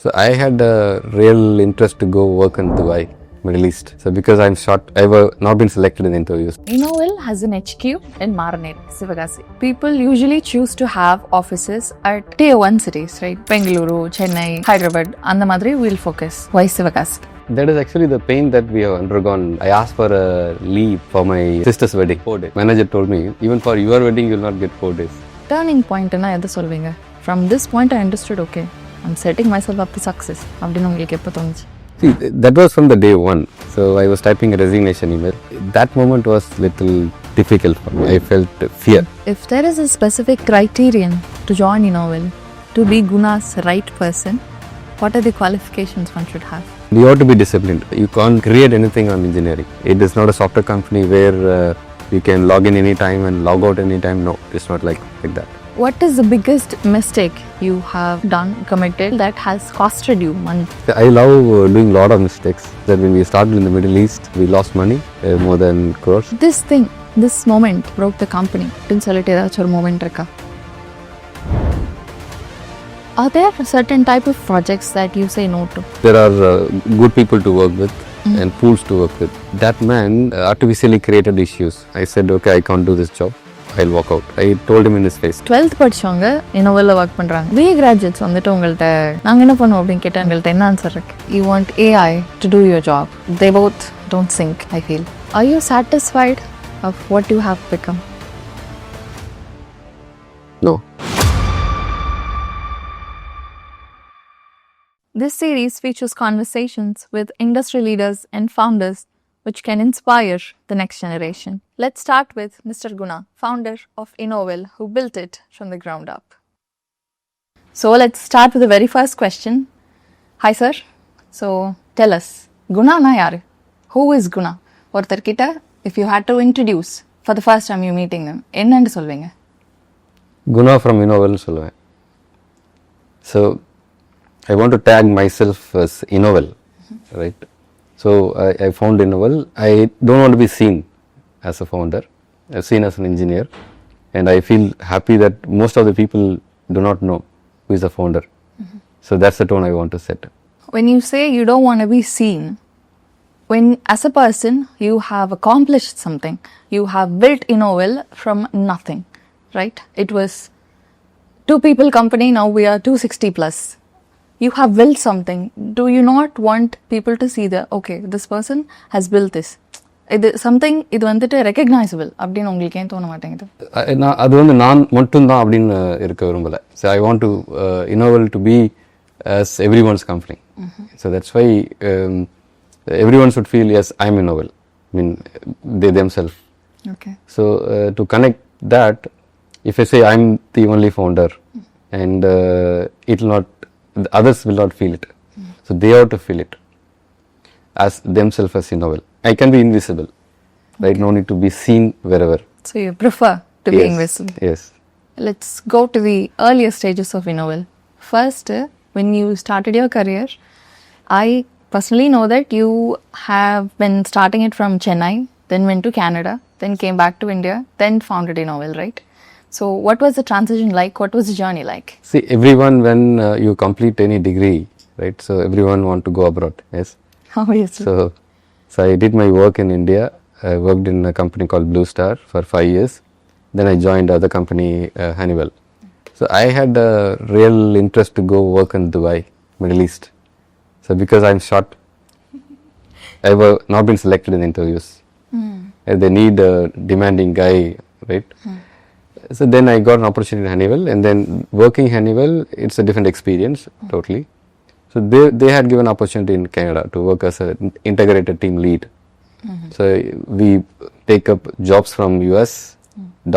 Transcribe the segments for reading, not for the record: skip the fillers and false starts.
So I had a real interest to go work in Dubai, Middle East. So because I'm short, I've not been selected in interviews. Innowell has an HQ in Maranate, Sivagasi. People usually choose to have offices at tier 1 cities, right? Bengaluru, Chennai, Hyderabad, and the Madri will focus. Why Sivagasi? That is actually the pain that we have undergone. I asked for a leave for my sister's wedding, 4 days. Manager told me, even for your wedding, you will not get 4 days. Turning point na edha solvinga. From this point I understood, okay, I'm setting myself up to success. Appdinu ungalku eppa thonchu? See, that was from the day one. So I was typing a resignation email. That moment was little difficult for me. I felt fear. If there is a specific criterion to join Innowell, to be Guna's right person, what are the qualifications one should have? You have to be disciplined. You can't create anything on engineering. It is not a software company where you can log in anytime and log out anytime. No, it's not like that. What is the biggest mistake you have done, committed, that has costed you money? I love doing a lot of mistakes. That when we started in the Middle East, we lost money, more than crores. This moment broke the company. Didn't sell it a moment. Are there certain type of projects that you say no to? There are good people to work with and pools to work with. That man artificially created issues. I said, okay, I can't do this job. I'll walk out. I told him in his face. 12th படிச்சவங்க Innowell work பண்றாங்க. BA graduates வந்துட்டு உங்கள்ட்ட நாங்க என்ன பண்ணுவோம் அப்படினு கேட்டா உங்கள்ட்ட என்ன ஆன்சர் இருக்கு? You want AI to do your job. They both don't sync, I feel. Are you satisfied of what you have become? No. This series features conversations with industry leaders and founders which can inspire the next generation. Let's start with Mr. Guna, founder of Innowell, who built it from the ground up. So let's start with the very first question. Hi sir. So tell us, Guna na yaru? Who is Guna? ஒருத்தர் கிட்ட if you had to introduce for the first time you meeting them, என்னன்னு சொல்வீங்க? Guna from Innowell சொல்லுவேன். So I want to tag myself as Innowell, right? So I found Innowell. I don't want to be seen as a founder. I'm seen as an engineer, and I feel happy that most of the people do not know who is the founder. So that's the tone I want to set. When you say you don't want to be seen, when as a person you have accomplished something, you have built Innowell from nothing, right? It was 2 people company, now we are 260 plus. You have built something. Do you not want people to see that, okay, this person has built this? இது வந்துட்டு recognisable அப்படின்னு உங்களுக்கு ஏன் தோண மாட்டேங்குது? அது வந்து நான் மட்டும்தான் அப்படின்னு இருக்க விரும்பல. So I want to Innowell to be as everyone's company. So that's why everyone should feel, yes, I'm Innowell. I mean, they themselves. Okay. So to connect that, if I say I'm the only founder and it will not, the others will not feel it. So they have to feel it as themselves as Innowell. I can be invisible, right? No need to be seen wherever. So you prefer to be invisible. Yes. Let's go to the earlier stages of Innowell. First, when you started your career, I personally know that you have been starting it from Chennai, then went to Canada, then came back to India, then founded Innowell, right? So what was the transition like? What was the journey like? See, everyone, when you complete any degree, right? So everyone want to go abroad, yes? Obviously. So I did my work in India. I worked in a company called Blue Star for 5 years. Then I joined other company, Honeywell. So I had a real interest to go work in Dubai, Middle East. So because I'm short, I've not been selected in interviews. They need a demanding guy, right? So then I got an opportunity in Honeywell, and then working Honeywell, it's a different experience, totally. So they had given opportunity in Canada to work as an integrated team lead. So we take up jobs from US,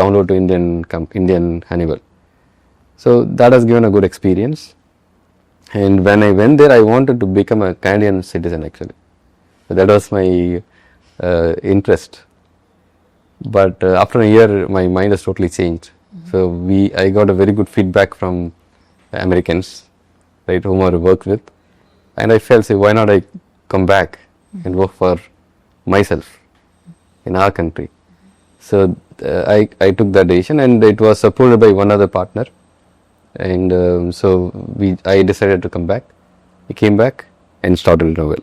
download to Indian Honeywell. So that has given a good experience. And when I went there, I wanted to become a Canadian citizen actually. So that was my interest. But after a year, my mind has totally changed. So I got a very good feedback from Americans, right, whom I worked with, and I felt, say, why not I come back and work for myself in our country? So I took that decision, and it was supported by one other partner, and so I decided to come back. I came back and started Innowell.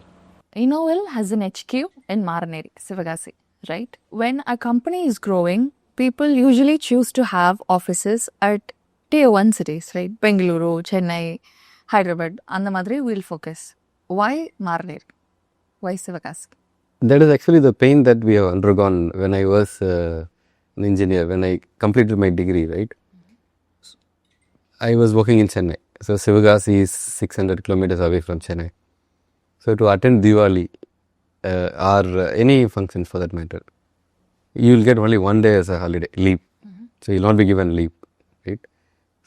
Innowell has an HQ in Maraneri, Sivagasi, right? When a company is growing, people usually choose to have offices at tier 1 cities, right? Bengaluru, Chennai, Hyderabad, and the Madri will focus. Why Maraneri? Why Sivagasi? That is actually the pain that we have undergone when I was an engineer, when I completed my degree, right? I was working in Chennai. So Sivagasi is 600 kilometers away from Chennai. So to attend Diwali or any function for that matter, you will get only one day as a holiday, leave. So you will not be given leave, right?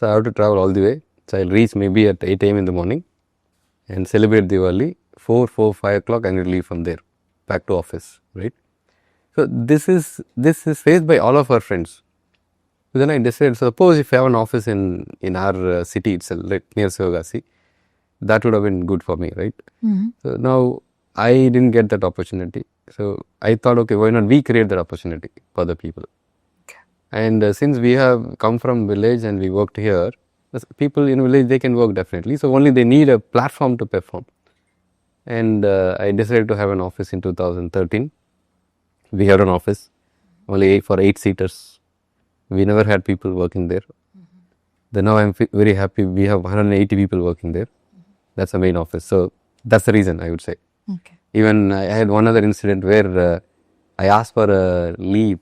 So I have to travel all the way. So I'll reach maybe at 8 a.m. in the morning and celebrate Diwali, 5 o'clock and you leave from there, back to office, right? So this is faced by all of our friends. So then I decided, suppose if I have an office in our city itself, like near Sivagasi, that would have been good for me, right? So now I didn't get that opportunity. So I thought, okay, why not we create that opportunity for the people? And since we have come from village and we worked here, people in village, they can work definitely. So only they need a platform to perform. And I decided to have an office in 2013. We had an office only for 8-seaters. We never had people working there. Then now I'm very happy we have 180 people working there. That's the main office. So that's the reason I would say. Okay. Even I had one other incident where I asked for a leave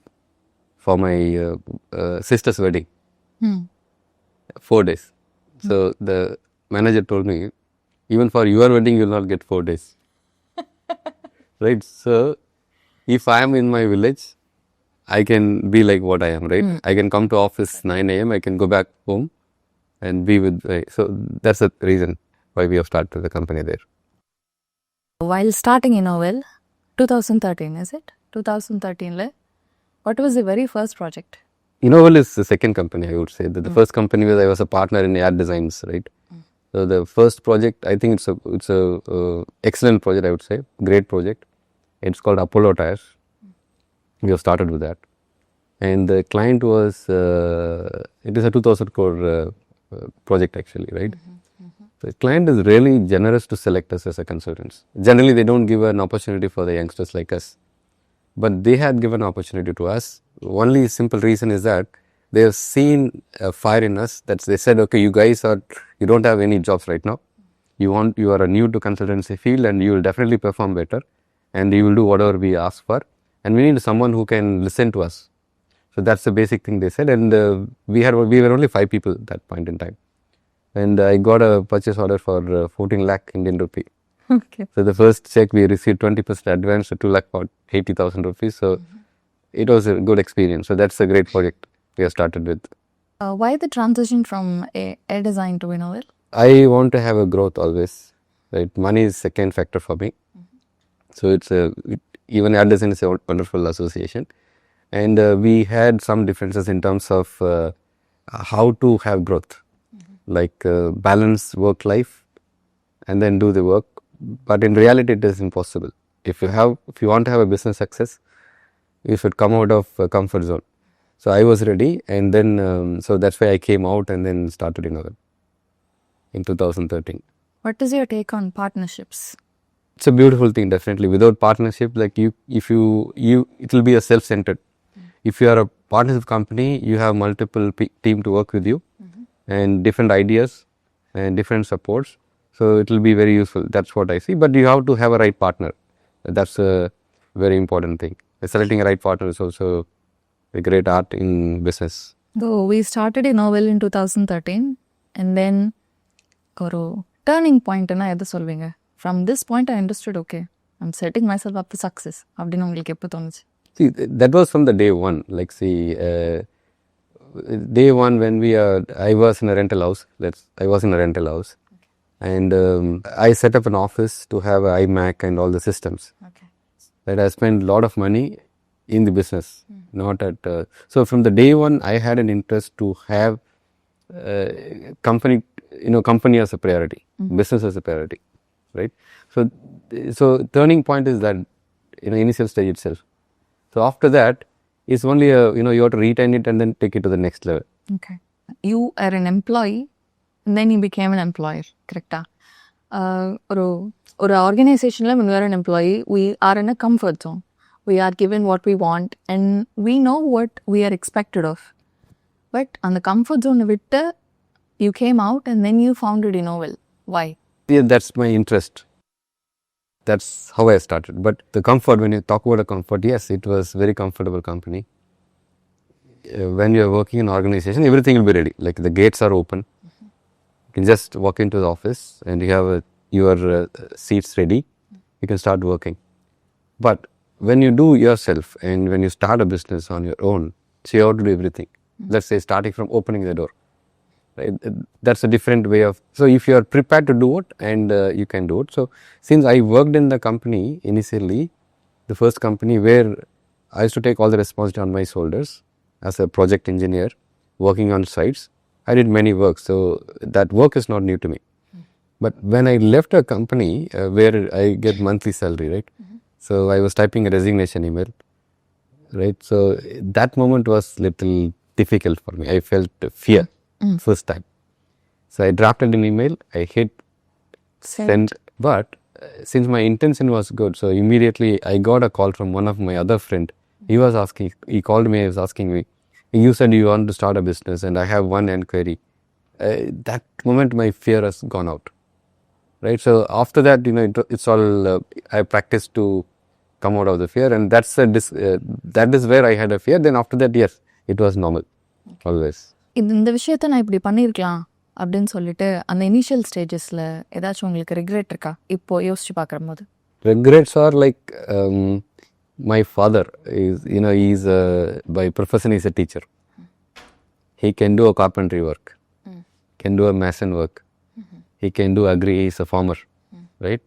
for my sister's wedding. 4 days. So the manager told me, even for your wedding, you will not get 4 days. Right? So if I am in my village, I can be like what I am, right? I can come to office 9 a.m. I can go back home and be with. So that's the reason why we have started the company there. While starting Innowell, 2013, is it? 2013, what was the very first project? Innowell is the second company, I would say. The first company was I was a partner in ad designs, right? So the first project, I think it's a excellent project, I would say, great project. It's called Apollo Tires. We have started with that, and the client was it is a 2,000 crore project actually, right? So the client is really generous to select us as a consultants. Generally, they don't give an opportunity for the youngsters like us, but they had given opportunity to us. Only simple reason is that they have seen a fire in us. That they said, okay, you don't have any jobs right now. You are new to consultancy field, and you will definitely perform better, and you will do whatever we ask for. And we need someone who can listen to us. So that's the basic thing they said. And we were only 5 people at that point in time. And I got a purchase order for 14 lakh Indian rupee. Okay. So the first check we received 20% advance, so 2 lakh for 80,000 rupees. So it was a good experience. So that's a great project we have started with. Why the transition from a design to Innowell? I want to have a growth always. Right? Money is second factor for me. So even ad design is a wonderful association. And we had some differences in terms of how to have growth, like balance work life and then do the work. But in reality, it is impossible. If you want to have a business success, you should come out of a comfort zone. So I was ready, and then so that's why I came out and then started Innowell in 2013. What is your take on partnerships? It's a beautiful thing, definitely. Without partnership, like it will be a self-centered. If you are a partnership company, you have multiple team to work with you, and different ideas and different supports. So it will be very useful. That's what I see. But you have to have a right partner. That's a very important thing. Selecting a right partner is also a great art in business. So we started Innowell in 2013, and then a turning point na edha solvinga. From this point, I understood, okay, I'm setting myself up for success. See, that was from the day one. Like, see, day one when I was in a rental house. And I set up an office to have an iMac and all the systems. Okay. That I spent a lot of money in the business, not at. So from the day one, I had an interest to have company as a priority, business as a priority, right? So turning point is that initial stage itself. So after that, it's only you have to retain it and then take it to the next level. Okay. You are an employee, and then you became an employer, correct? ஒரு ஒரு ஆர்கனைசேஷனில் when we are an employee, we are in a comfort zone. We are given what we want and we know what we are expected of. But அந்த comfort zone விட்டு you came out and then you founded Innowell. Why? Yeah, that's my interest. That's how I started. But the comfort, when you talk about a comfort, yes, it was very comfortable company. When you are working in an organization, everything will be ready. Like the gates are open. You can just walk into the office and you have your seats ready. You can start working. But when you do yourself and when you start a business on your own, so you have to do everything. Let's say starting from opening the door. Right? That's a different way of. So if you are prepared to do it and you can do it. So since I worked in the company initially, the first company where I used to take all the responsibility on my shoulders as a project engineer, working on sites, I did many work. So that work is not new to me. But when I left a company where I get monthly salary, right? So I was typing a resignation email, right? So that moment was little difficult for me. I felt fear first time. So I drafted an email, I hit send, but since my intention was good, so immediately I got a call from one of my other friend. He was asking, he called me, he was asking me, you said you want to start a business and I have one enquiry. That moment my fear has gone out. Right, so after that, it's all I practiced to come out of the fear, and that is where I had a fear. Then after that, yes, it was normal, always. இந்த விஷயத்தை நான் இப்படி பண்ணியிருக்கலாம் அப்படின்னு சொல்லிட்டு அந்த initial ஸ்டேஜஸில் ஏதாச்சும் உங்களுக்கு ரிக்ரெட் இருக்கா இப்போ யோசிச்சு பார்க்குற போது? Regrets are like my father is, he's by profession he's a teacher. He can do a carpentry work, can do a mason work. He can do agri, he's a farmer, right?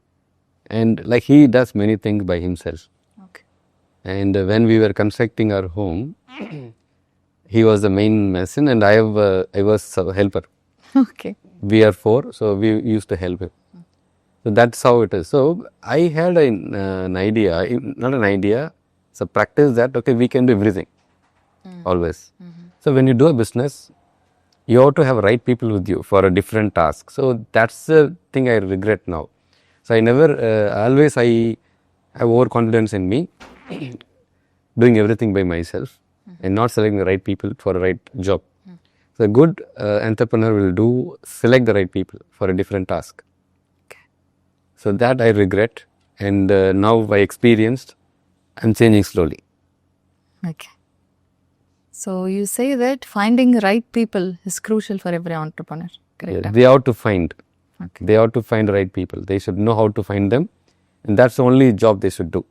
And like he does many things by himself. Okay. And when we were constructing our home, he was the main mason and I was a helper. Okay. We are four, so we used to help him. So that's how it is. So I had an idea, not an idea, it's a practice that, okay, we can do everything, always. So when you do a business, you have to have right people with you for a different task. So that's the thing I regret now. So I never, always I have overconfidence in me, doing everything by myself and not selecting the right people for a right job. So a good entrepreneur will select the right people for a different task. Okay. So that I regret, and now by experienced, I'm changing slowly. Okay. So you say that finding right people is crucial for every entrepreneur, correct? Yeah, they have to find. Okay. They have to find the right people. They should know how to find them, and that's the only job they should do.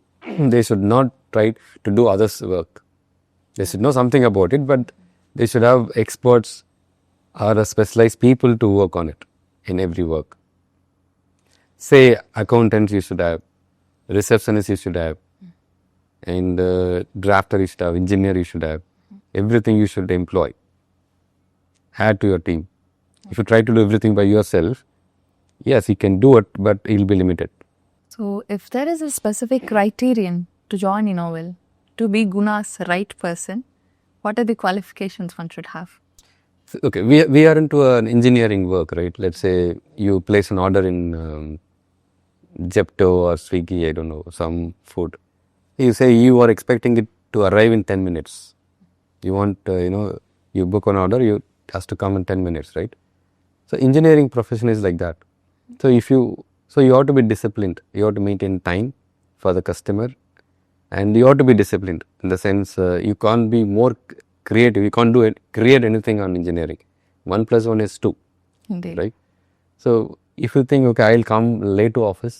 They should not try to do others' work. They should know something about it, but they should have experts or specialized people to work on it in every work. Say accountants you should have, receptionists you should have, and drafter you should have, engineer you should have. Everything you should employ. Add to your team. If you try to do everything by yourself, yes, you can do it, but you'll be limited. So if there is a specific criterion to join Innowell, to be Guna's right person, what are the qualifications one should have? Okay, we are into an engineering work, right? Let's say you place an order in Zepto or Swiggy, I don't know, some food. You say you are expecting it to arrive in 10 minutes. You want, you book an order, you has to come in 10 minutes, right? So engineering profession is like that. So you have to be disciplined. You have to maintain time for the customer, and you have to be disciplined in the sense you can't be more creative. You can't create anything on engineering. 1 + 1 is 2. Indeed. Right? So if you think, okay, I'll come late to office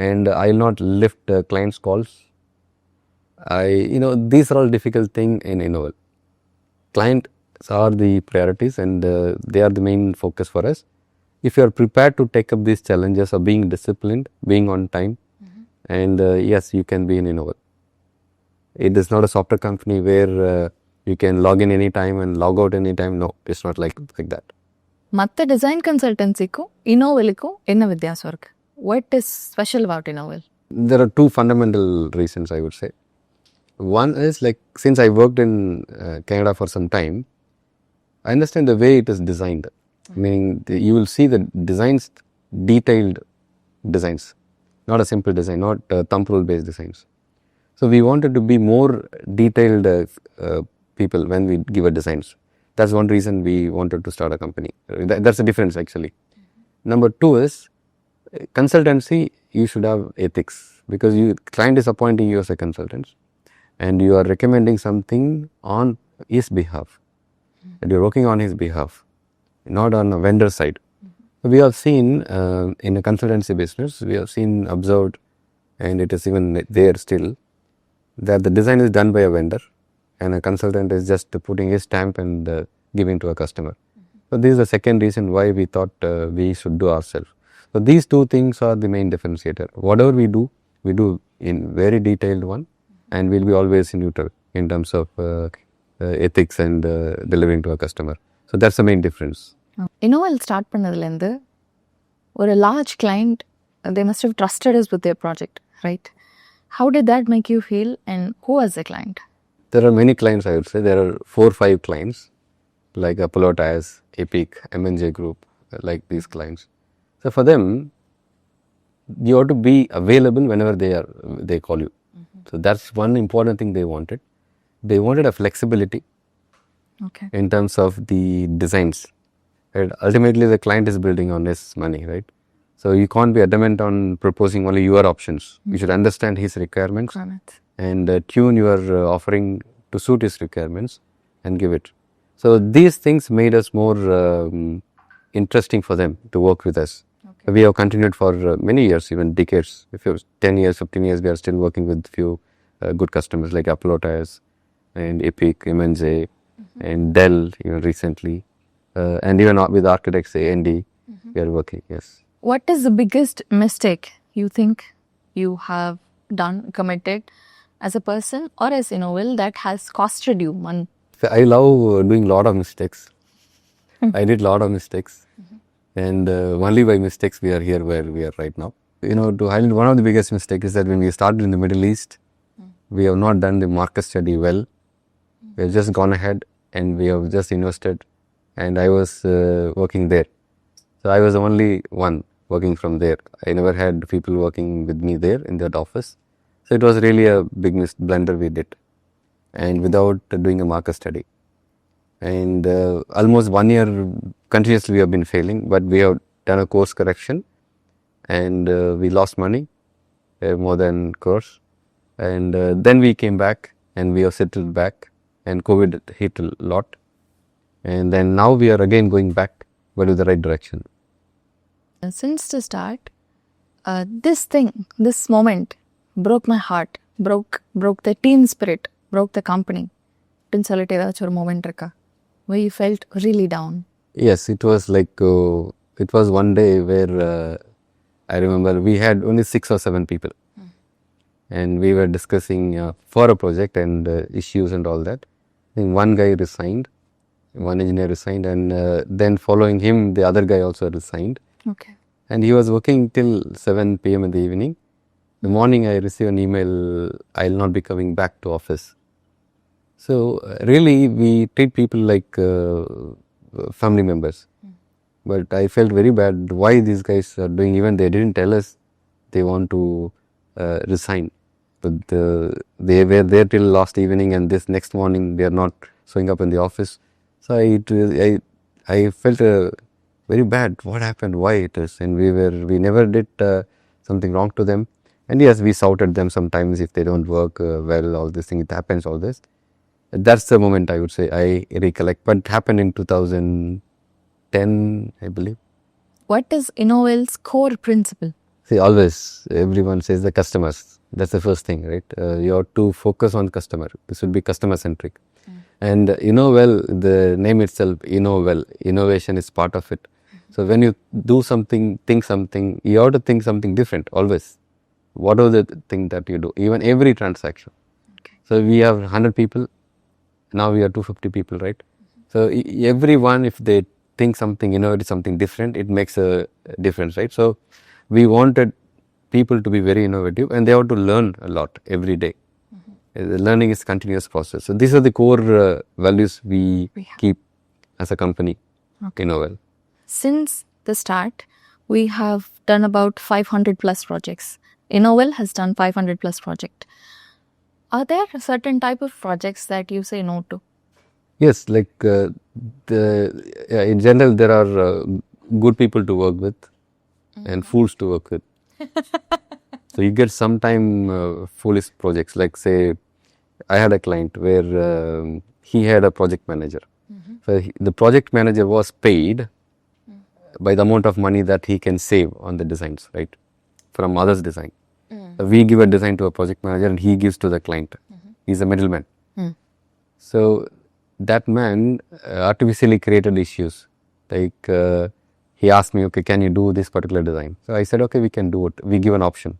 and I'll not lift clients' calls. These are all difficult things in Innowell. Clients are the priorities and they are the main focus for us. If you are prepared to take up these challenges of being disciplined, being on time, and yes, you can be in Innowell. It is not a software company where you can log in anytime and log out anytime. No, it's not like that. மற்ற design கன்சல்டன்சிக்கும் இன்னோவெலுக்கும் என்ன வித்தியாசம் இருக்கு? What is special about Innowell? There are two fundamental reasons, I would say. One is like, since I worked in Canada for some time, I understand the way it is designed. Meaning you will see the designs detailed designs, not a simple design, not thumb rule based designs. So we wanted to be more detailed people when we give a designs. That's one reason we wanted to start a company. That's the difference actually. Number two is consultancy. You should have ethics because client is appointing you as a consultant, and you are recommending something on his behalf. And you're working on his behalf, not on a vendor side. We have seen in a consultancy business, we have seen observed, and it is even there still, that the design is done by a vendor and a consultant is just putting his stamp and giving to a customer. So this is the second reason why we thought we should do ourselves. So these two things are the main differentiator. Whatever we do in very detailed one, and we'll be always neutral in terms of ethics and delivering to a customer. So that's the main difference. Innowell start பண்ணதுலேருந்து ஒரு large client, they must have trusted us with their project, right? How did that make you feel, and who was the client? There are many clients, I would say. There are 4-5 clients like Apollo Tires, Epic, M&J Group, like these clients. So for them, you have to be available whenever they call you. So that's one important thing they wanted. They wanted a flexibility in terms of the designs. Right? Ultimately, the client is building on his money, right? So you can't be adamant on proposing only your options. You should understand his requirements and tune your offering to suit his requirements and give it. So these things made us more interesting for them to work with us. We have continued for many years, even decades. If it was 10 years, 15 years, we are still working with few good customers like Apollo Tires and Epic, M&J, and Dell even recently. And even with architects, A&D, we are working, yes. What is the biggest mistake you think you have committed as a person or as Innowell that has costed you money? I love doing a lot of mistakes. I did a lot of mistakes. And only by mistakes we are here where we are right now. You know, to highlight one of the biggest mistakes is that when we started in the Middle East, we have not done the market study well. We have just gone ahead and we have just invested. And I was working there. So I was the only one working from there. I never had people working with me there in that office. So it was really a big blunder we did. And without doing a market study. And almost 1 year continuously we have been failing, but we have done a course correction and we lost money, more than course. And then we came back and we have settled back, and COVID hit a lot. And then now we are again going back, but with the right direction. Since the start, this moment broke my heart, broke the team spirit, broke the company. Didn't solid ஏதாச்சும் ஒரு moment இருக்கா where you felt really down? Yes, it was like it was one day where I remember we had only 6 or 7 people, and we were discussing for a project and issues and all that. I think one guy resigned, one engineer resigned, and then following him, the other guy also resigned. Okay. And he was working till 7 p.m. in the evening. The morning I received an email, I'll not be coming back to office. So really we treat people like family members. But I felt very bad why these guys are doing, even they didn't tell us they want to resign. But they were there till last evening, and this next morning they are not showing up in the office. So I felt very bad. What happened? Why it is? And we never did something wrong to them. And yes, we shouted them sometimes if they don't work well. All this thing, it happens. All this. That's the moment I would say I recollect. But it happened in 2010, I believe. What is Innowell's core principle? See, always everyone says the customers. That's the first thing, right? You have to focus on customer. This should be customer centric. And Innowell, the name itself, Innowell, innovation is part of it. So when you do something, think something, you have to think something different always. Whatever the thing that you do, even every transaction. So we have 100 people. Now we are 250 people, right? So everyone, if they think something, innovate something different, it makes a difference, right? So we wanted people to be very innovative, and they have to learn a lot every day. The learning is continuous process. So these are the core values we keep as a company, Innowell. Since the start, we have done about 500 plus projects. Innowell has done 500 plus project. Are there a certain type of projects that you say no to? Yes, like in general, there are good people to work with and fools to work with. So you get sometime foolish projects. Like say, I had a client where he had a project manager. So the project manager was paid by the amount of money that he can save on the designs, right, from others' design. We give a design to a project manager and he gives to the client. He's a middleman. So that man artificially created issues. Like he asked me, okay, can you do this particular design? So I said, okay, we can do it. We give an option.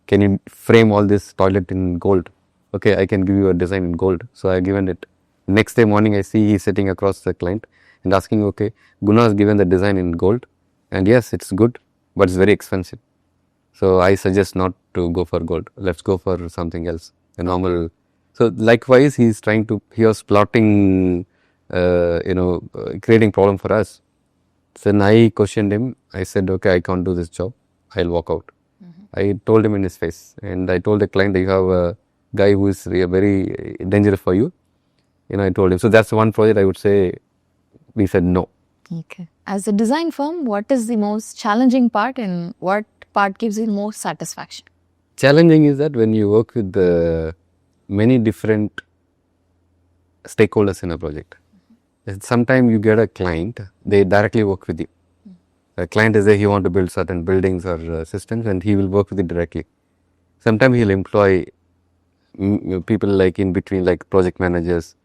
Can you frame all this toilet in gold? Okay, I can give you a design in gold. So I given it. Next day morning, I see he's sitting across the client and asking, okay, Guna has given the design in gold. And yes, it's good, but it's very expensive. So I suggest not to go for gold. Let's go for something else, a normal. So likewise, he was plotting, creating problem for us. So then I questioned him. I said, okay, I can't do this job. I'll walk out. I told him in his face, and I told the client that you have a guy who is very dangerous for you. I told him. So that's one project I would say we said no. Okay. As a design firm, what is the most challenging part and what part gives you most satisfaction? Challenging is that when you work with many different stakeholders in a project. Sometimes you get a client, they directly work with you. A client is there, he wants to build certain buildings or systems and he will work with you directly. Sometimes he'll employ people like in between, like project managers,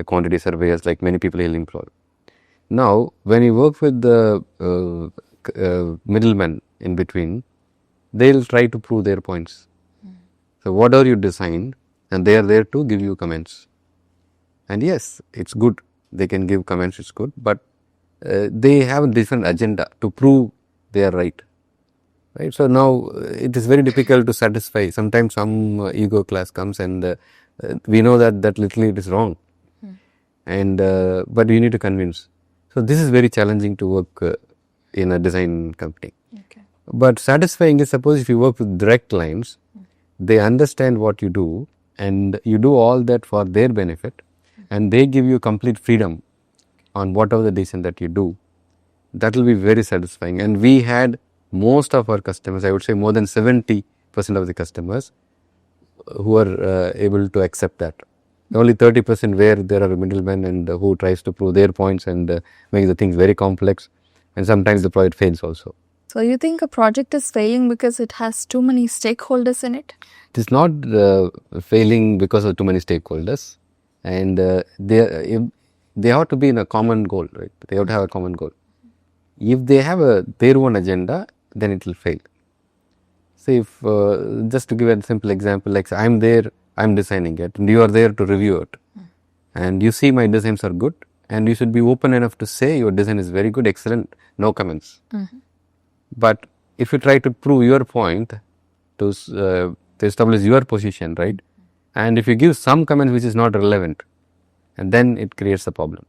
quantity surveyors, like many people he'll employ. Now, when you work with the middlemen in between, they'll try to prove their points. So whatever you design, and they are there to give you comments. And yes, it's good. They can give comments, it's good. But they have a different agenda to prove they are right. Right. So now it is very difficult to satisfy. Sometimes some ego class comes and we know that literally it is wrong. And but you need to convince. So this is very challenging to work in a design company. Okay. But satisfying is, suppose if you work with direct clients, they understand what you do and you do all that for their benefit and they give you complete freedom on whatever the decision that you do. That will be very satisfying. And we had most of our customers, I would say more than 70% of the customers who are able to accept that. Only 30% where there are middlemen and who tries to prove their points and make the things very complex, and sometimes the project fails also. So you think a project is failing because it has too many stakeholders in it? It is not failing because of too many stakeholders, and they have to be in a common goal, right? They have to have a common goal. If they have their own agenda, then it will fail. So if just to give a simple example, like I'm there, I'm designing it, and you are there to review it, and you see my designs are good, and you should be open enough to say your design is very good, excellent, no comments. But if you try to prove your point to establish your position, right, and if you give some comments which is not relevant, and then it creates a problem.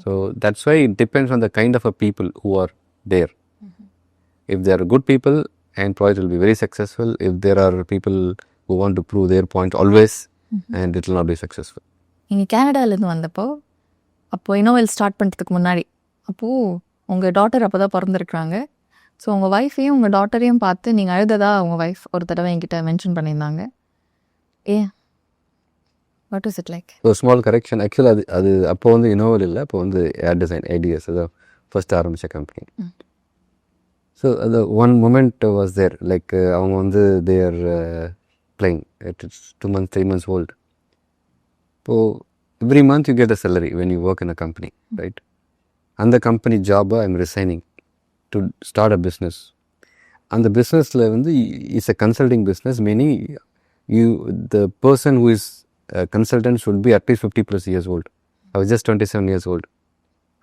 So that's why it depends on the kind of a people who are there. If they are good people, and project will be very successful. If there are people who want to prove their point always, and it will not be successful. நீங்கள் கேனடாலேருந்து வந்தப்போ அப்போது இன்னோவெல் start பண்ணுறதுக்கு முன்னாடி அப்போது உங்கள் daughter அப்போ தான் பிறந்திருக்கிறாங்க. So உங்கள் ஒய்ஃபையும் உங்கள் டாட்டரையும் பார்த்து நீங்கள் அழுததா உங்கள் ஒய்ஃப் ஒரு தடவை என்கிட்ட மென்ஷன் பண்ணியிருந்தாங்க. ஏன்? What is it like? So small correction. ஆக்சுவலாக அது அப்போ வந்து இன்னோவல் இல்லை, அப்போ வந்து ஏர் டிசைன் ஐடியாஸ் அதான் ஃபர்ஸ்ட் ஆரம்பித்த கம்பெனி. ஸோ அது one moment was there, like அவங்க வந்து தேர் playing. It's 2 months, 3 months old. So every month you get a salary when you work in a company, right? And the company job I'm resigning to start a business. And the business is a consulting business, meaning the person who is a consultant should be at least 50 plus years old. I was just 27 years old.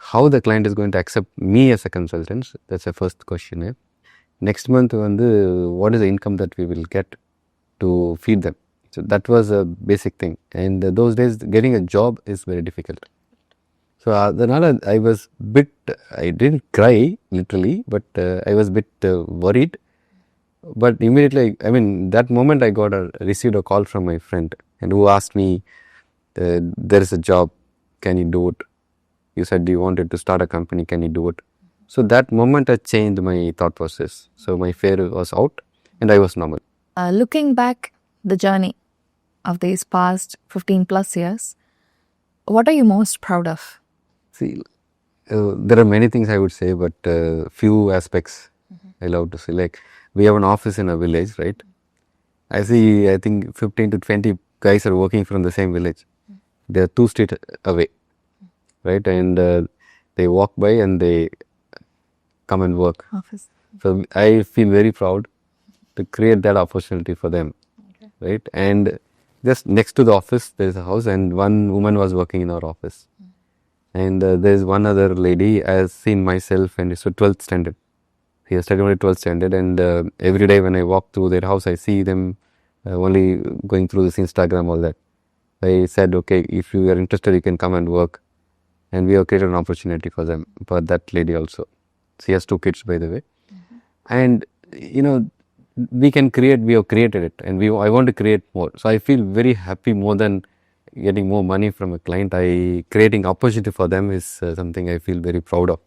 How the client is going to accept me as a consultant? That's the first question. Next month, what is the income that we will get to feed them? So that was a basic thing. And those days, getting a job is very difficult. So So அதனால I was bit, I didn't cry literally, but I was bit worried. But immediately, I mean, that moment I received a call from my friend and who asked me, there is a job, can you do it? You said you wanted to start a company, can you do it? So that moment I changed my thought process. So my fear was out and I was normal. Looking back the journey of these past 15 plus years, what are you most proud of? See, there are many things I would say, but few aspects I love to say. Like, we have an office in a village, right? I see, I think 15 to 20 guys are working from the same village. They are 2 streets away, right? And they walk by and they come and work. Office. So I feel very proud to create that opportunity for them, right? And just next to the office, there is a house, and one woman was working in our office. And there's one other lady, I have seen myself, and it's a 12th standard. He has studied only 12th standard, and every day when I walk through their house, I see them only going through this Instagram, all that. I said, okay, if you are interested, you can come and work. And we have created an opportunity for them, for that lady also. She has 2 kids, by the way. And, you know, we have created it, and I want to create more. So I feel very happy more than getting more money from a client. Creating opportunity for them is something I feel very proud of.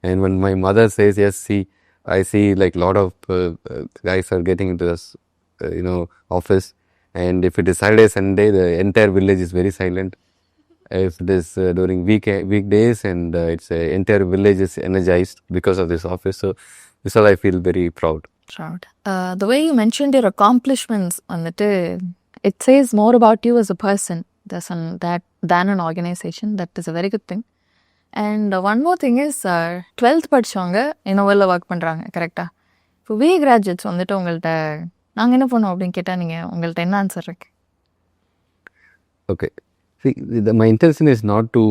And when my mother says, yes, I see like a lot of guys are getting into this, office. And if it is Saturday, Sunday, the entire village is very silent. If it is during weekdays, and it's entire village is energized because of this office. So this all I feel very proud. Proud. The way you mentioned your accomplishments வந்துட்டு it says more about you as a person than an organization. That is a very good thing. And one more thing is 12th படிச்சவங்க Innowell work பண்ணுறாங்க கரெக்டாக. இப்போ we graduates வந்துட்டு உங்கள்கிட்ட நாங்கள் என்ன பண்ணோம் அப்படின்னு கேட்டால் நீங்கள் உங்கள்கிட்ட என்ன ஆன்சர் இருக்கு? Okay. See, my intention is not to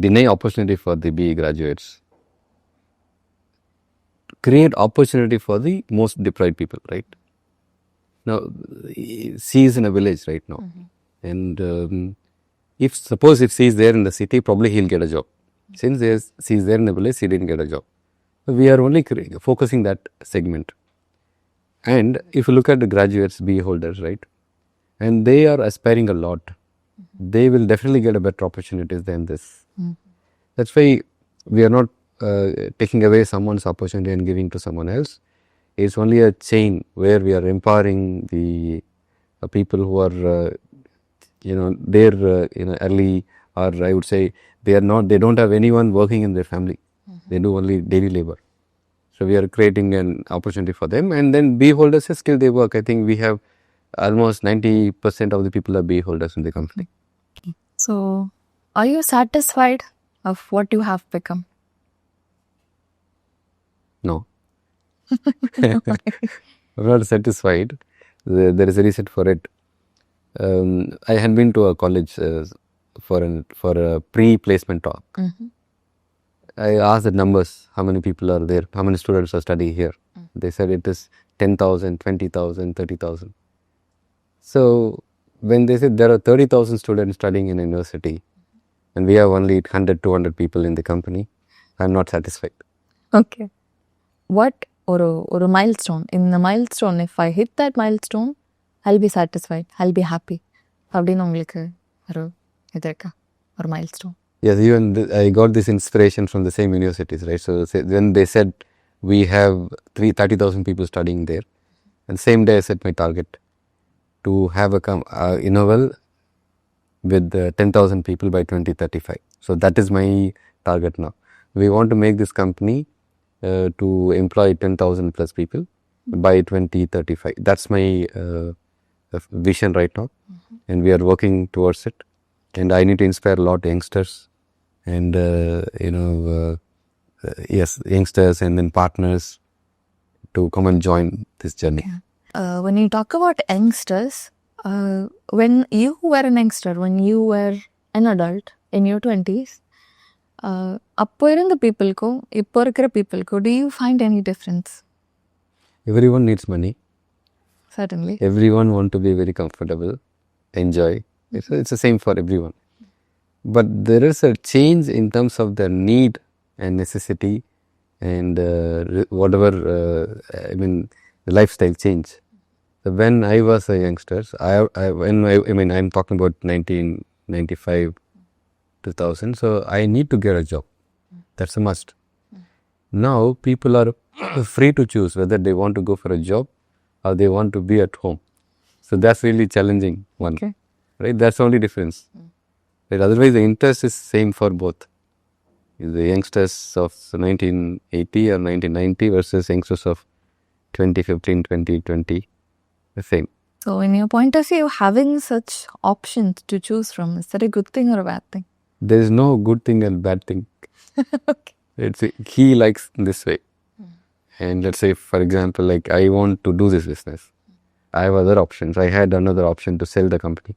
deny opportunity for the BE graduates. Create opportunity for the most deprived people, right? Now, she is in a village right now. And if she is there in the city, probably he'll get a job. Since she is there in the village, she didn't get a job. So we are only focusing that segment. And if you look at the graduates, BE holders, right? And they are aspiring a lot. They will definitely get a better opportunities than this. That's why we are not taking away someone's opportunity and giving to someone else. It's only a chain where we are empowering the people who are, early, or I would say they don't have anyone working in their family. They do only daily labor. So we are creating an opportunity for them. And then BE holders, skill they work. I think we have almost 90% of the people are BE holders in the company. So, are you satisfied of what you have become? No. I'm not satisfied. There is a reason for it. I had been to a college for a pre-placement talk. I asked the numbers, how many people are there, how many students are studying here. They said it is 10,000, 20,000, 30,000. So when they said there are 30,000 students studying in a university and we have only 100, 200 people in the company, I'm not satisfied. Okay. What or a milestone? In the milestone, if I hit that milestone, I'll be satisfied. I'll be happy. அப்படின்னு உங்களுக்கு ஒரு இது இருக்கா ஒரு milestone? Yes, even I got this inspiration from the same universities, right? So when they said we have 30,000 people studying there, and same day I set my target to have a Inowell with 10,000 people by 2035. So that is my target now. We want to make this company to employ 10,000 plus people by 2035. That's my vision right now, and we are working towards it. And I need to inspire a lot of youngsters, and youngsters and then partners to come and join this journey. Yeah. When you talk about youngsters, when you were an youngster, when you were an adult in your 20s, அப்போ இருந்த பீப்புளுக்கும் இப்போ இருக்கிற பீப்புளுக்கும் do you find any difference? Everyone needs money. Certainly. Everyone want to be very comfortable, enjoy. It's the same for everyone. but there is a change in terms of the need and necessity and whatever, the lifestyle change. So when I was a youngster, I'm talking about 1995, 2000, so I need to get a job. That's a must. Now people are free to choose whether they want to go for a job or they want to be at home. So that's really challenging one, Okay. right? That's the only difference. Right? Otherwise, the interest is same for both. The youngsters of 1980 or 1990 versus youngsters of 2015, 2020, the same. So, in your point of view, having such options to choose from, is that a good thing or a bad thing? There is no good thing and bad thing. Okay. He likes this way. And let's say, for example, like I want to do this business. I have other options. I had another option to sell the company.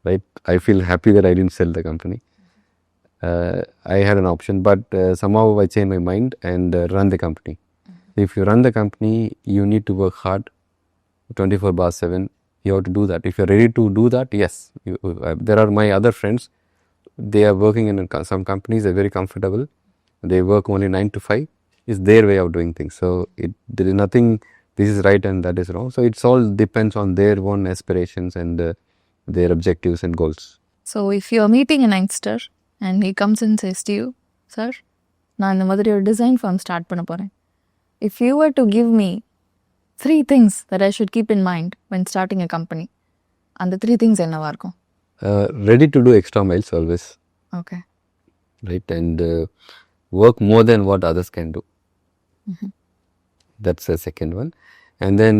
Right? I feel happy that I didn't sell the company. I had an option, but somehow I changed my mind and run the company. If you run the company, you need to work hard, 24/7. You have to do that. If you're ready to do that, yes. There are my other friends. They are working in some companies. They're very comfortable. They work only 9 to 5. It's their way of doing things. So there is nothing. This is right and that is wrong. So it's all depends on their own aspirations and their objectives and goals. So, if you're meeting a youngster and he comes and says to you, sir, நான் இந்த மாதிரி ஒரு design firm start பண்ண போறேன். If you were to give me 3 things that I should keep in mind when starting a company, அந்த 3 things என்னவா இருக்கும்? Ready to do extra miles always. Okay. Right? And work more than what others can do. That's the second one. And then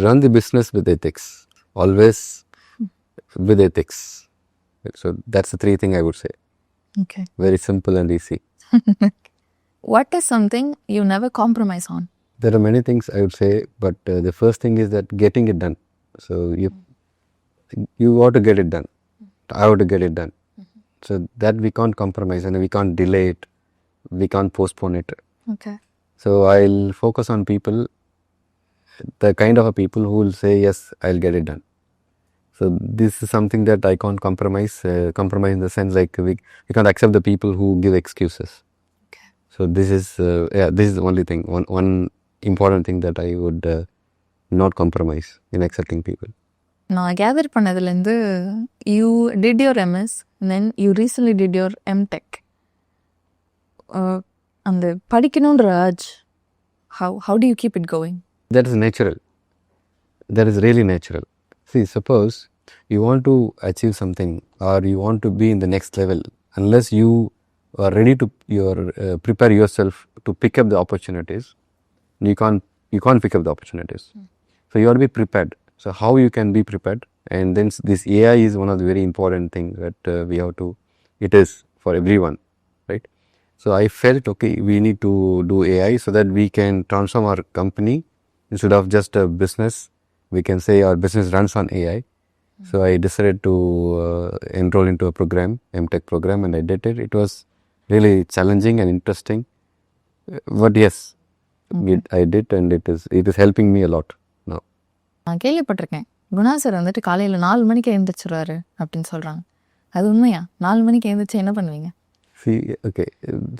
run the business with ethics. Always with ethics. So that's the 3 things I would say. Okay. Very simple and easy. What is something you never compromise on? There are many things I would say, but the first thing is that getting it done. So you ought to get it done. I ought to get it done. So that we can't compromise and we can't delay it. We can't postpone it. Okay. So I'll focus on people, the kind of people who will say, yes, I'll get it done. So this is something that I can't compromise. Compromise in the sense like we can't accept the people who give excuses. Okay. So this is the only thing. One important thing that I would not compromise in accepting people. நான் gather பண்ணதுலேருந்து you did your MS and then you recently did your MTech. அந்த படிக்கணுன்ற urge, how do you keep it going? That is natural. That is really natural. See, suppose you want to achieve something or you want to be in the next level, unless you are ready to prepare yourself to pick up the opportunities, you can't pick up the opportunities. So you have to be prepared. So how you can be prepared? And then this AI is one of the very important things that we have to. It is for everyone, right? So I felt okay. We need to do AI so that we can transform our company instead of just a business. We can say our business runs on AI. So I decided to enroll into a program, MTech program, and I did it. It was really challenging and interesting, but yes, I did, and it is helping me a lot now. நான் கேள்விப்பட்டிருக்கேன் Guna sir வந்துட்டு காலையில் 4 மணிக்கு எழுந்திரிச்சிருவாரு அப்படின்னு சொல்கிறாங்க. அது உண்மையா? 4 மணிக்கு எழுந்திரிச்சு என்ன பண்ணுவீங்க? See, okay,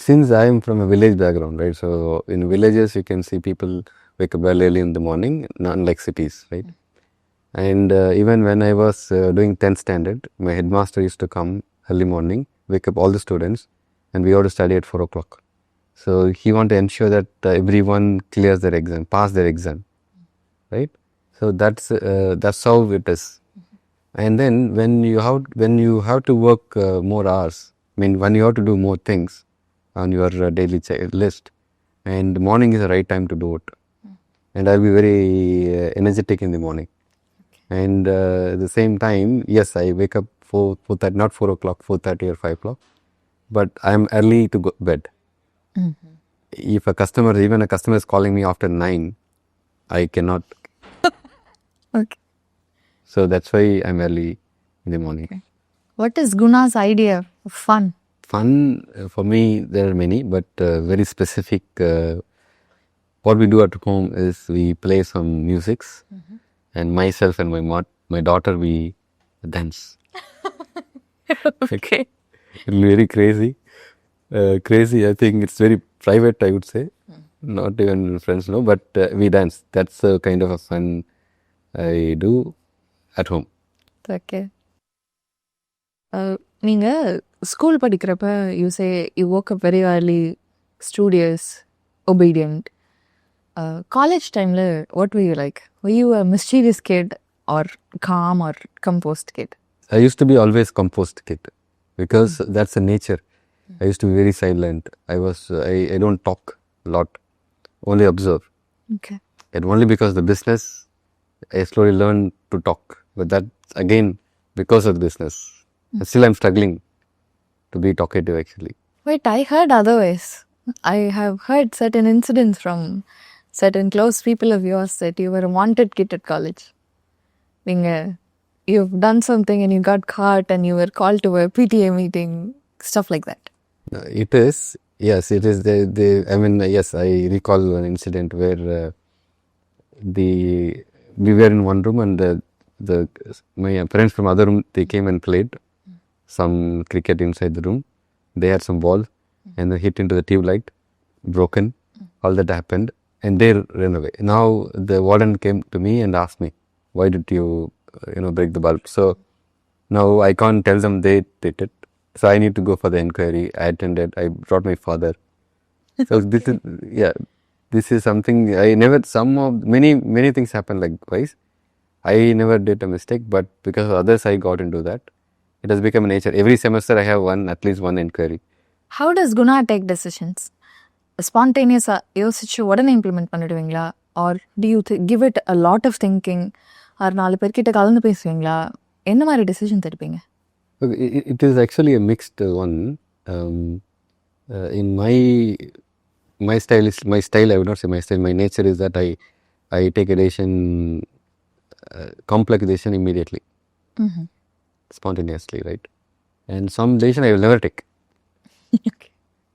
since I am from a village background, right? So in villages you can see people wake up very early in the morning, not like cities, right? And even when I was doing 10th standard, my headmaster used to come early morning, wake up all the students, and we have to study at 4 o'clock. So he wanted to ensure that everyone clears their exam, pass their exam, right? So that's how it is. And then when you have to work more hours, I mean when you have to do more things on your daily list, and morning is the right time to do it. And I'll be very energetic in the morning. And at the same time, yes, I wake up 4:30, not 4 o'clock, 4:30 or 5 o'clock, but I'm early to go bed. If even a customer is calling me after 9, I cannot. Okay. So that's why I'm early in the morning. Okay. What is Guna's idea of fun? Fun, for me, there are many, but very specific. What we do at home is we play some musics, and myself and my daughter, we dance. Okay. Very crazy. Crazy, I think it's very private, I would say. Not even friends know, but we dance. That's the kind of a fun I do at home. Okay. நீங்க school படிக்கிறப்ப you say you woke up very early, studious, obedient. College டைமில் what were you like? Were you a mischievous kid or calm or composed kid? I used to be always composed kid because that's the nature. I used to be very silent. I don't talk a lot, only observe. Okay. And only because the business, I slowly learned to talk. But that again, because of the business. And still I'm struggling to be talkative actually. Wait, I heard otherwise. I have heard certain incidents from certain close people of yours that you were a wanted kid at college. You've done something and you got caught and you were called to a PTA meeting, stuff like that. It is, yes, it is. Yes, I recall an incident where we were in one room and my parents from other room, they came and played some cricket inside the room. They had some ball and they hit into the tube light, broken. All that happened and they ran away. Now the warden came to me and asked me, why did you break the bulb? So now I can't tell them they did it. So I need to go for the inquiry. I attended. I brought my father. So this is something I never. Many things happen likewise. I never did a mistake, but because of others, I got into that. It has become a nature. Every semester, I have at least one inquiry. How does Guna take decisions? Spontaneous யோசிச்சு உடனே implement பண்ணிடுவீங்களா? Or do you give it a lot of thinking? Or 4 பேர்கிட்ட கலந்து பேசுவீங்களா? என்ன மாதிரி decisions எடுப்பீங்க? It is actually a mixed one. In my style, I would not say my style, my nature is that I take a decision, complex decision immediately, spontaneously, right? And some decision I will never take. Okay.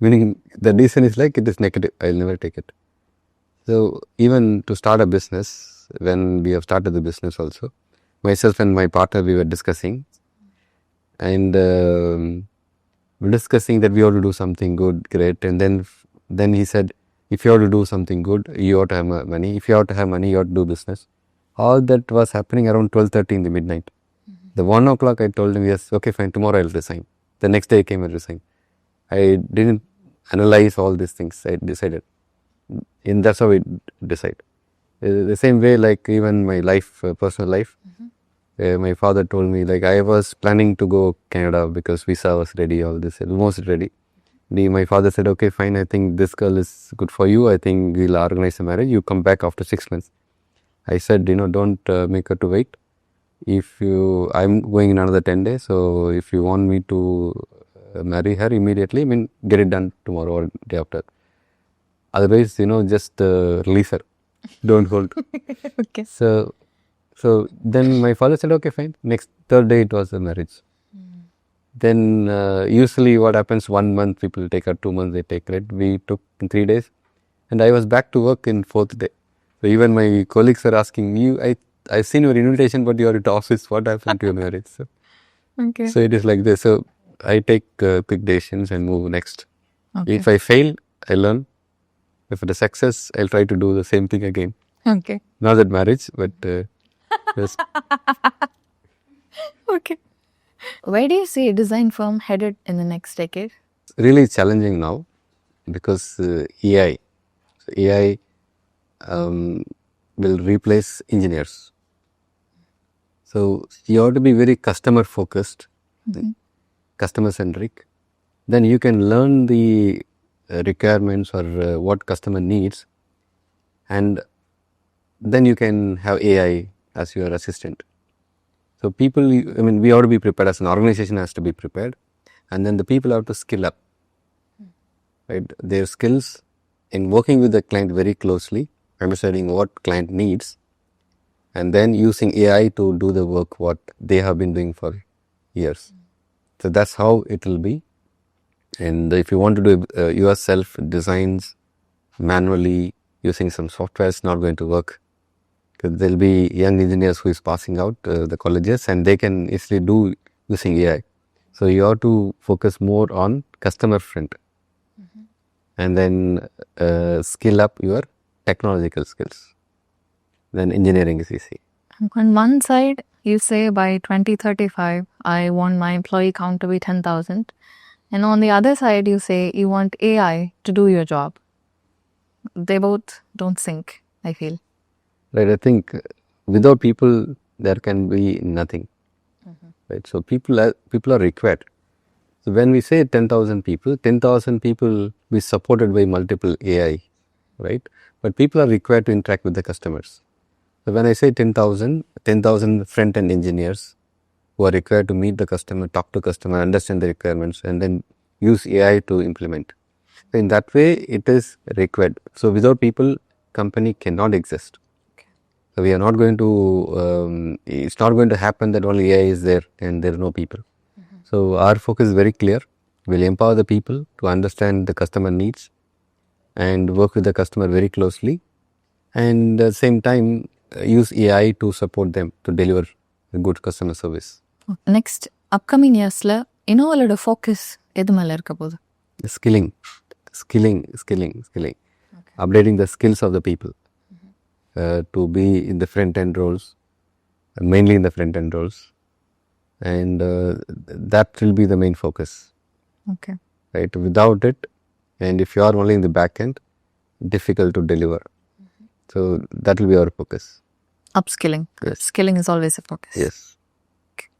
Meaning the decision is like it is negative, I will never take it. So even to start a business, when we have started the business also, myself and my partner, we were discussing and discussing that we ought to do something good, great. And then he said, if you ought to do something good, you ought to have money. If you ought to have money, you ought to do business. All that was happening around 12:30 in the midnight. The 1 o'clock I told him, yes, okay, fine, tomorrow I'll resign. The next day I came and resigned. I didn't analyze all these things. I decided. And that's how I decide. The same way, like even my life, personal life, my father told me, like I was planning to go Canada because visa was ready, all this, almost ready. My father said, okay, fine, I think this girl is good for you. I think we'll organize a marriage. You come back after 6 months. I said, don't make her to wait. I'm going in another 10 days. So if you want me to marry her immediately, get it done tomorrow or day after. Otherwise, just release her. Don't hold. Okay. So then my father said, okay, fine. Third day it was the marriage. Then usually what happens, 1 month people take her, 2 months they take it. We took in 3 days and I was back to work in 4th day. So even my colleagues were asking me, I've seen your invitation, but you're at office. What happened to your marriage? Okay. So it is like this. So I take quick decisions and move next. Okay. If I fail, I learn. If it is success, I'll try to do the same thing again. Okay. Not that marriage, but yes. Okay. Where do you see a design firm headed in the next decade? It's really challenging now because AI. So AI will replace engineers. So you have to be very customer focused, customer centric. Then you can learn the requirements or what customer needs, and then you can have AI as your assistant. So people, we ought to be prepared, as an organization has to be prepared, and then the people have to skill up, right? Their skills in working with the client very closely, understanding what client needs, and then using AI to do the work what they have been doing for years. So that's how it will be. And if you want to do yourself designs manually using some software, it's not going to work. Because there will be young engineers who is passing out the colleges and they can easily do using AI. So you have to focus more on customer front, and then skill up your technological skills. Then engineering is easy. On one side, you say by 2035, I want my employee count to be 10,000. And on the other side, you say you want AI to do your job. They both don't sync, I feel. Right, I think without people there can be nothing. Right, so people are required. So when we say 10,000 people, 10,000 people be supported by multiple AI, right? But people are required to interact with the customers. So when I say 10,000 front-end engineers who are required to meet the customer, talk to customer, understand the requirements, and then use AI to implement. So in that way, it is required. So without people, company cannot exist. So we are not going to, it's not going to happen that only AI is there and there are no people. So our focus is very clear. We'll empower the people to understand the customer needs and work with the customer very closely, and at the same time use AI to support them to deliver a good customer service. Next, upcoming yearsல Innowellோட focus எது மேல இருக்க போகுது? Skilling. Updating the skills of the people to be in the front end roles, mainly in the front end roles, and that will be the main focus. Okay. Right, without it, and if you are only in the back end, difficult to deliver. So that will be our focus. Upskilling. Yes. Skilling is always a focus. Yes.